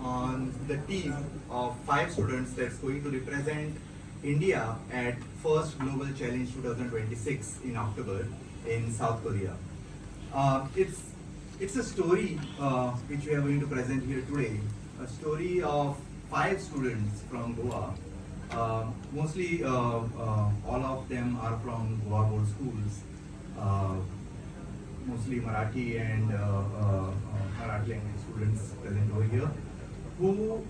on the team of 5 students that's going to represent India at first Global Challenge 2026 in October in South Korea. It's a story which we are going to present here today. A story of 5 students from Goa. Mostly, all of them are from Goa board schools. Uh, Mostly Marathi and Marathi language students present over here, who,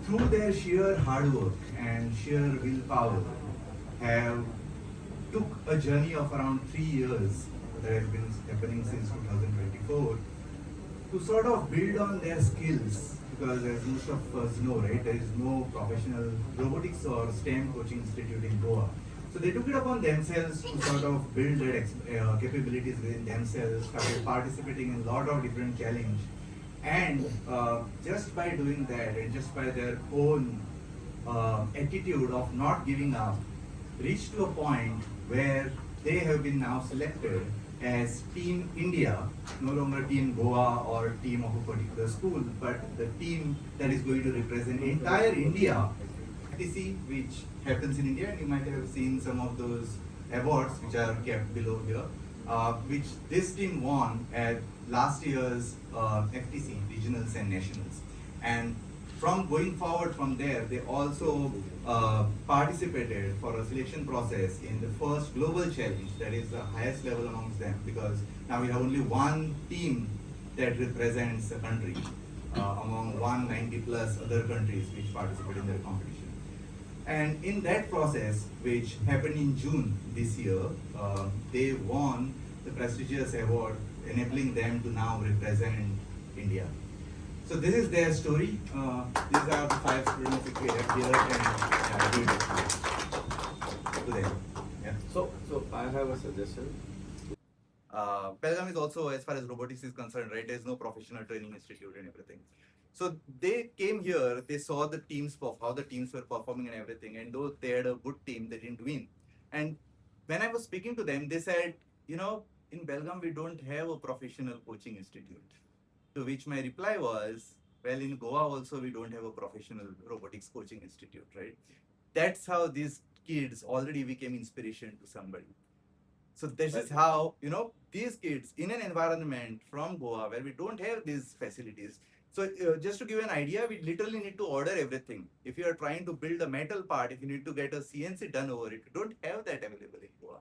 through their sheer hard work and sheer willpower, have took a journey of around 3 years that has been happening since 2024 to sort of build on their skills, because as most of us know, right, there is no professional robotics or STEM coaching institute in Goa. So they took it upon themselves to sort of build their capabilities within themselves, started participating in a lot of different challenges. And just by doing that, and just by their own attitude of not giving up, reached to a point where they have been now selected as Team India, no longer Team Goa or team of a particular school, but the team that is going to represent entire India. FTC, which happens in India, and you might have seen some of those awards which are kept below here, which this team won at last year's FTC, regionals and nationals. And from going forward from there, they also participated for a selection process in the first global challenge, that is the highest level amongst them, because now we have only one team that represents a country among 190 plus other countries which participate in their competition. And in that process, which happened in June this year, they won the prestigious award, enabling them to now represent India. So this is their story. These are the 5 students which we have here, and give it to them. Yeah. So I have a suggestion. Belgaum is also, as far as robotics is concerned, right, there's no professional training institute and everything. So they came here, they saw the teams, how the teams were performing and everything, and though they had a good team, they didn't win. And when I was speaking to them, they said, in Belgaum we don't have a professional coaching institute. To which my reply was, well, in Goa also we don't have a professional robotics coaching institute, right? That's how these kids already became inspiration to somebody. So this is how, these kids in an environment from Goa where we don't have these facilities. So just to give you an idea, we literally need to order everything. If you are trying to build a metal part, if you need to get a CNC done over it, you don't have that available in Goa.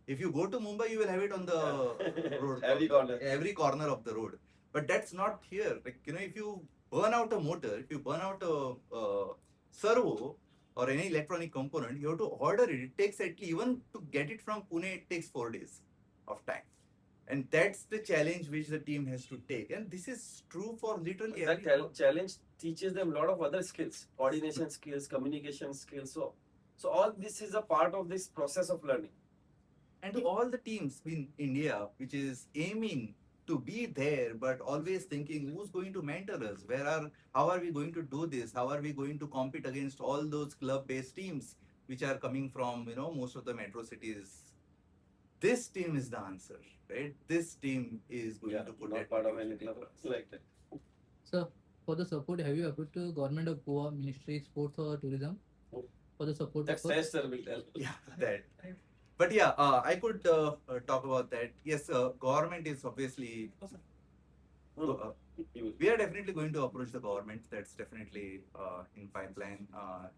If you go to Mumbai, you will have it on the road. Every corner of the road. But that's not here. Like, if you burn out a motor, if you burn out a servo, or any electronic component, you have to order it. It takes at least, even to get it from Pune, it takes 4 days of time. And that's the challenge which the team has to take. And this is true for literally every... That challenge teaches them a lot of other skills, coordination skills, communication skills. So all this is a part of this process of learning. And to all the teams in India, which is aiming to be there, but always thinking who's going to mentor us, how are we going to do this, how are we going to compete against all those club-based teams which are coming from most of the metro cities. This team is the answer, right? This team is going to put that part of any club like that. So for the support, have you applied to Government of Goa Ministry Sports or Tourism for the support? That's sir will tell. Yeah, that. But yeah, I could talk about that. Yes, government is obviously... we are definitely going to approach the government. That's definitely in pipeline.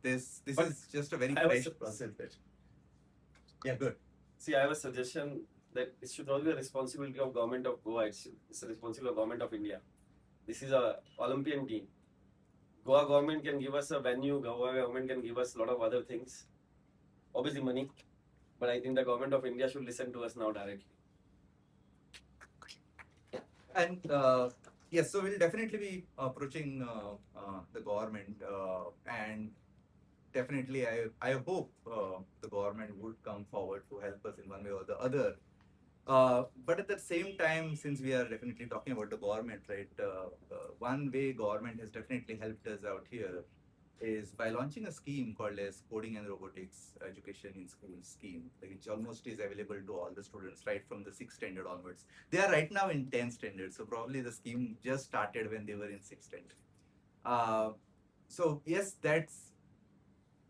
This is just a very fresh process. Yeah, good. See, I have a suggestion that it should not be a responsibility of government of Goa. It's a responsibility of government of India. This is a Olympian team. Goa government can give us a venue. Goa government can give us a lot of other things. Obviously money. But I think the government of India should listen to us now directly. And yes, so we'll definitely be approaching the government, and definitely I hope the government would come forward to help us in one way or the other. But at the same time, since we are definitely talking about the government, right, one way government has definitely helped us out here is by launching a scheme called as Coding and Robotics Education in Schools scheme, which almost is available to all the students right from the 6th standard onwards. They are right now in 10th standard, so probably the scheme just started when they were in 6th standard. Uh, so yes, that's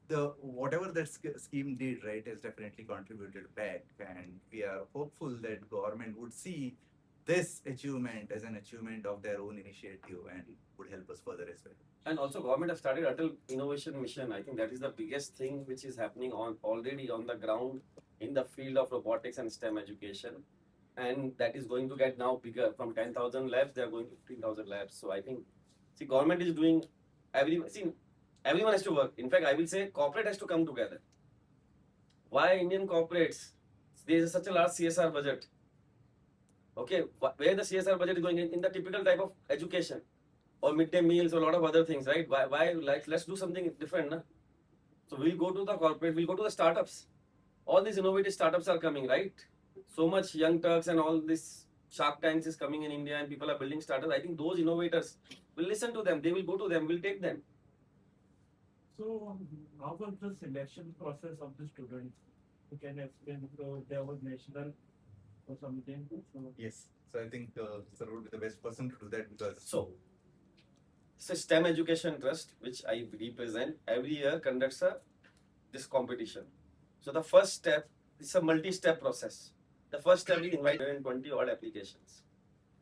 the whatever that scheme did, right, has definitely contributed back, and we are hopeful that government would see this achievement as an achievement of their own initiative and would help us further as well. And also government has started Atal Innovation Mission. I think that is the biggest thing which is happening on already on the ground in the field of robotics and STEM education. And that is going to get now bigger. From 10,000 labs, they are going to 15,000 labs. So I think, see, government is doing, everyone has to work. In fact, I will say corporate has to come together. Why Indian corporates? There is such a large CSR budget. Okay, where the CSR budget is going in the typical type of education or midday meals or a lot of other things, right? Why like let's do something different, na? So we'll go to the corporate, we'll go to the startups. All these innovative startups are coming, right? So much Young Turks and all this Shark Tanks is coming in India and people are building startups. I think those innovators will listen to them. They will go to them. We'll take them. So, how was the selection process of the students? You can explain. So, there was national or something. So, Yes. So I think sir would be the best person to do that because So, STEM Education Trust, which I represent, every year conducts this competition. So the first step is a multi-step process. The first step we invite 120 odd applications.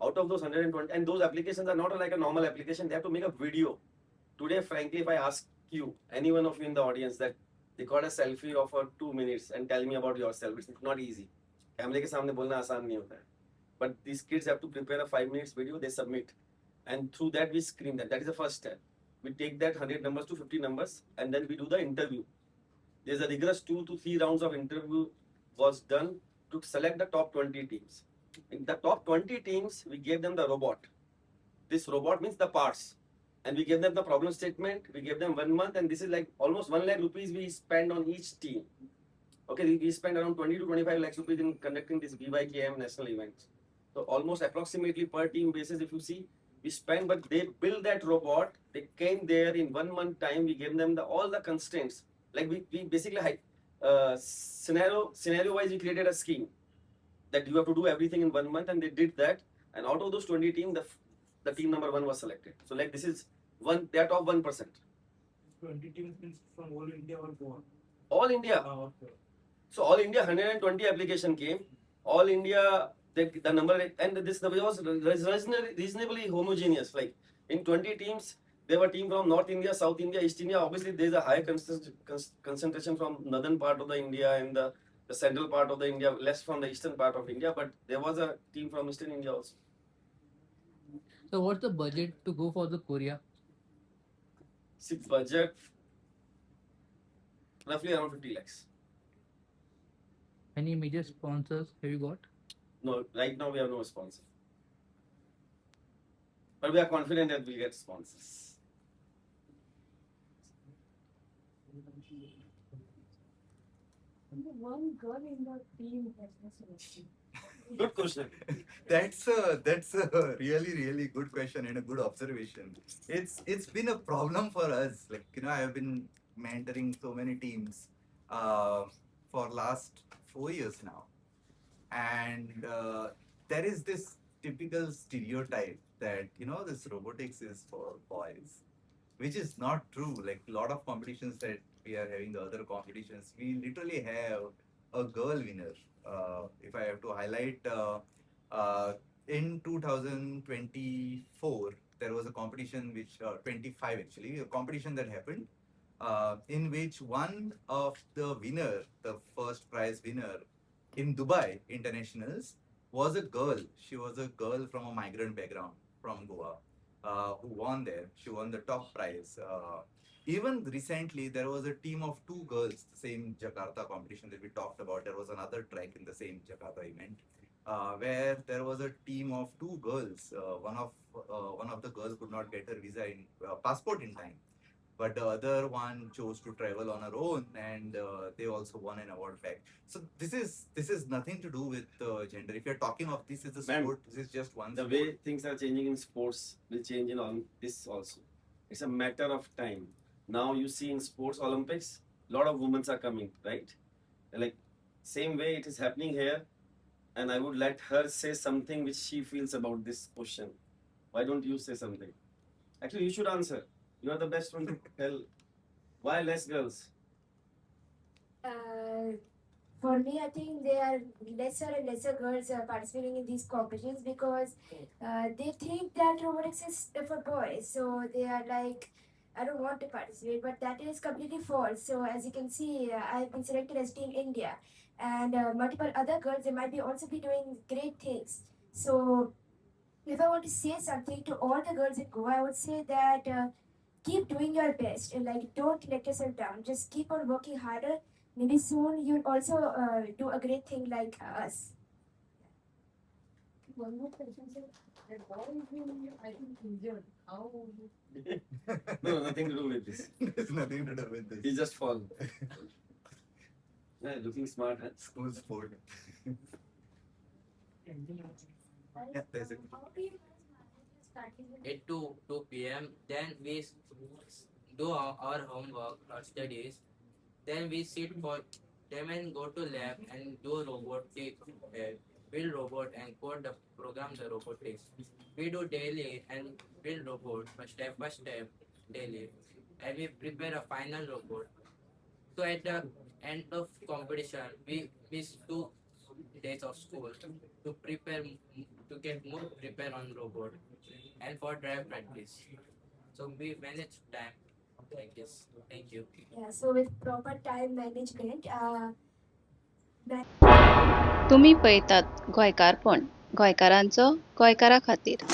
Out of those 120, and those applications are not like a normal application, they have to make a video. Today, frankly, if I ask you, any one of you in the audience, that record a selfie of 2 minutes and tell me about yourself, it's not easy. Camera ke samne bolna aasan nahi hota hai. But these kids have to prepare a 5 minutes video, they submit. And through that, we screen that. That is the first step. We take that 100 numbers to 50 numbers, and then we do the interview. There's a rigorous 2 to 3 rounds of interview was done to select the top 20 teams. In the top 20 teams, we gave them the robot. This robot means the parts. And we gave them the problem statement. We gave them 1 month, and this is like almost 1 lakh rupees we spend on each team. Okay, we spend around 20 to 25 lakhs rupees in conducting this BYKM national events. So almost approximately per team basis, if you see, we spend, but they built that robot. They came there in 1 month time. We gave them all the constraints. Like we basically scenario wise we created a scheme that you have to do everything in 1 month, and they did that. And out of those 20 teams, the team number 1 was selected. So like this is they are top 1%. 20 teams means from all India or Goan? All India. Okay. So all India 120 application came. All India the number, and this was reasonably homogeneous. Like in 20 teams, there were teams from North India, South India, East India. Obviously, there is a high concentration from northern part of the India and the central part of the India, less from the eastern part of India. But there was a team from Eastern India also. So what's the budget to go for the Korea? Budget roughly around 50 lakhs. Any major sponsors have you got? No, right now we have no sponsor. But we are confident that we'll get sponsors. One girl in the team has been selected. Good question. that's a really good question and a good observation. It's been a problem for us. Like I have been mentoring so many teams for last 4 years now, and there is this typical stereotype that this robotics is for boys, which is not true. Like a lot of competitions that we are having, the other competitions, we literally have a girl winner. If I have to highlight, in 2024, there was a competition which, 25 actually, a competition that happened, in which one of the winner, the first prize winner in Dubai Internationals, was a girl. She was a girl from a migrant background from Goa, who won there. She won the top prize. Even recently, there was a team of 2 girls, the same Jakarta competition that we talked about. There was another track in the same Jakarta event, where there was a team of 2 girls. One of the girls could not get her visa in passport in time, but the other one chose to travel on her own, and they also won an award back. So this is nothing to do with gender. If you're talking of this is a sport, this is just one. The sport. way things are changing in sports will change in all this also. It's a matter of time. Now you see in sports Olympics, a lot of women are coming, right? Like same way it is happening here, and I would let her say something which she feels about this question. Why don't you say something? Actually, you should answer. You are the best one to tell. Why less girls? For me, I think there are lesser and lesser girls participating in these competitions because they think that robotics is for boys. So they are like, I don't want to participate, but that is completely false. So as you can see, I've been selected as Team India, and multiple other girls they might be also be doing great things. So if I want to say something to all the girls in Goa, I would say that keep doing your best and like don't let yourself down. Just keep on working harder. Maybe soon you'll also do a great thing like us. One more question, sir. The boy is being, I think, injured. How? No, nothing to do with this. There's nothing to do with He this. just fall. Yeah, looking smart, huh? School sport. Yeah, there's a How do you guys manage this practice? 8 to 2 p.m. Then we do our homework or studies. Then we sit for them and go to lab and do robotic, build robot and code the program the robotics. We do daily and build robot step by step daily, and we prepare a final robot. So at the end of competition, we miss 2 days of school to prepare to get more prepare on robot and for drive practice. So we manage time like this. Thank you. Yeah, so with proper time management, तुम्ही पळयतात गोंयकारपण गोंयकारांचो गोंयकारा खातीर